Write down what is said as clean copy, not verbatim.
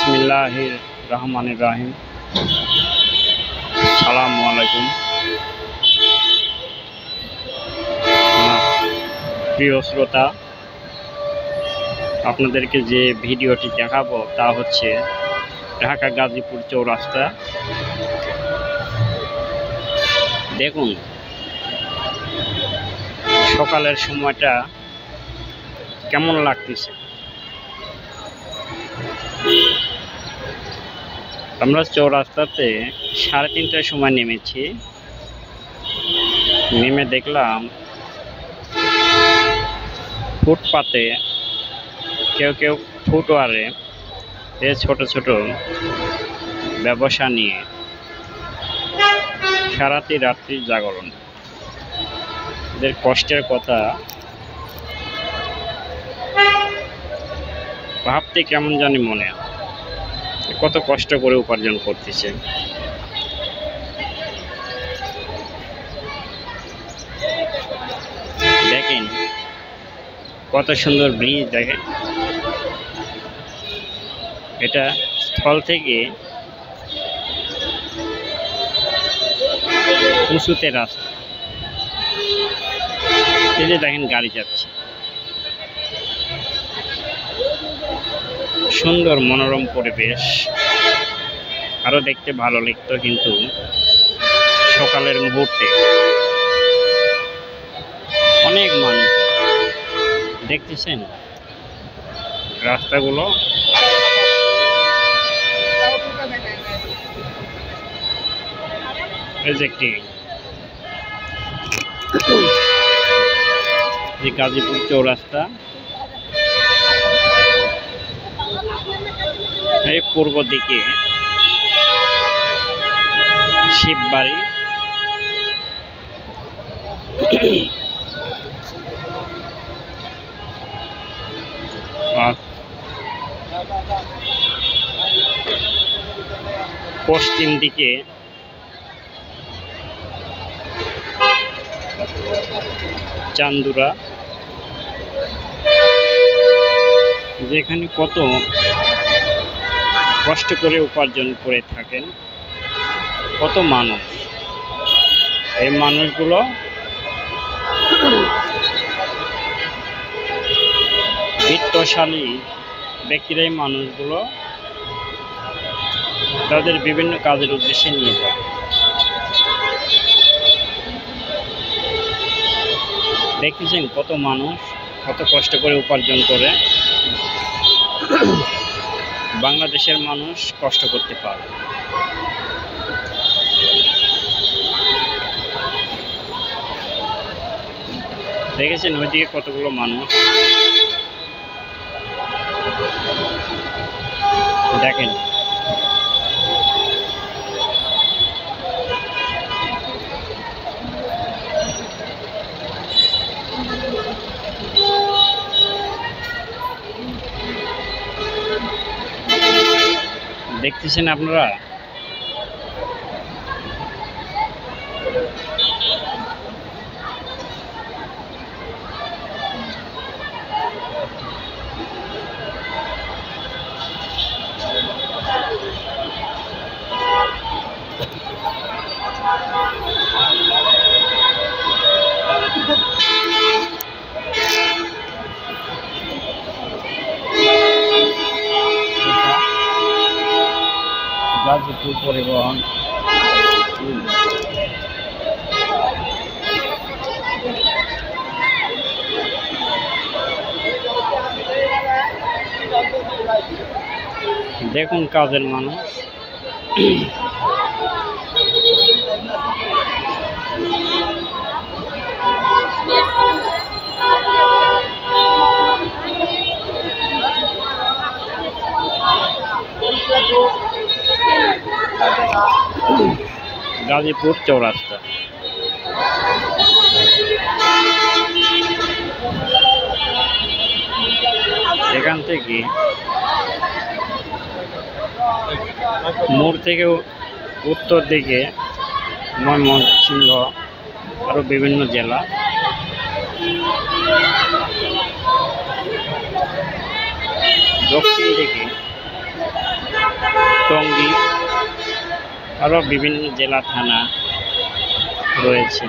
বিসমিল্লাহির রহমানির রহিম। আসসালামু আলাইকুম। প্রিয় শ্রোতা, আপনাদেরকে যে ভিডিওটি দেখাবো তা হচ্ছে ঢাকা গাজীপুর চৌরাস্তা। দেখুন সকালের সময়টা কেমন লাগতেছে। আমরা চৌরাস্তাতে 3:30টার সময় নেমেছি। নেমে দেখলাম ফুটপাতে কেউ কেউ ফুটওয়ারে ছোট ছোট ব্যবসা নিয়ে রাত্রি জাগরণ। এদের কষ্টের কথা ভাবতে কেমন জানি মনে হয়, কত কষ্ট করে উপার্জন করতেছে। দেখেন কত সুন্দর ব্রিজ, দেখেন এটা স্থল থেকে উঁচুতে রাস্তা। এই যে দেখেন গাড়ি যাচ্ছে, সুন্দর মনোরম পরিবেশ। আরো দেখতে ভালো লাগতো, কিন্তু সকালের মুহূর্তে অনেক মানুষ দেখতেছেন রাস্তাগুলো। গাজীপুর চৌরাস্তা, এই পূর্ব দিকে শিববাড়ি, পশ্চিম দিকে চান্দুরা। যেখানে কত কষ্ট করে উপার্জন করে থাকেন কত মানুষ। এই মানুষগুলো বিত্তশালী ব্যক্তিরা এই মানুষগুলো তাদের বিভিন্ন কাজের উদ্দেশ্যে নিয়ে যায়। দেখতেছেন কত মানুষ কত কষ্ট করে উপার্জন করে। বাংলাদেশের মানুষ কষ্ট করতে পারে। দেখেছেন ওইদিকে কতগুলো মানুষ, দেখেন দেখতেছেন আপনারা। গাজীপুর পরিবহন। দেখুন কাজের মানুষ। গাজীপুর চৌরাস্তা। এখান থেকে মোড় থেকে উত্তর দিকে ময়মনসিংহ, আরো বিভিন্ন জেলা। দক্ষিণ দিকে টঙ্গী, আরও বিভিন্ন জেলা থানা রয়েছে।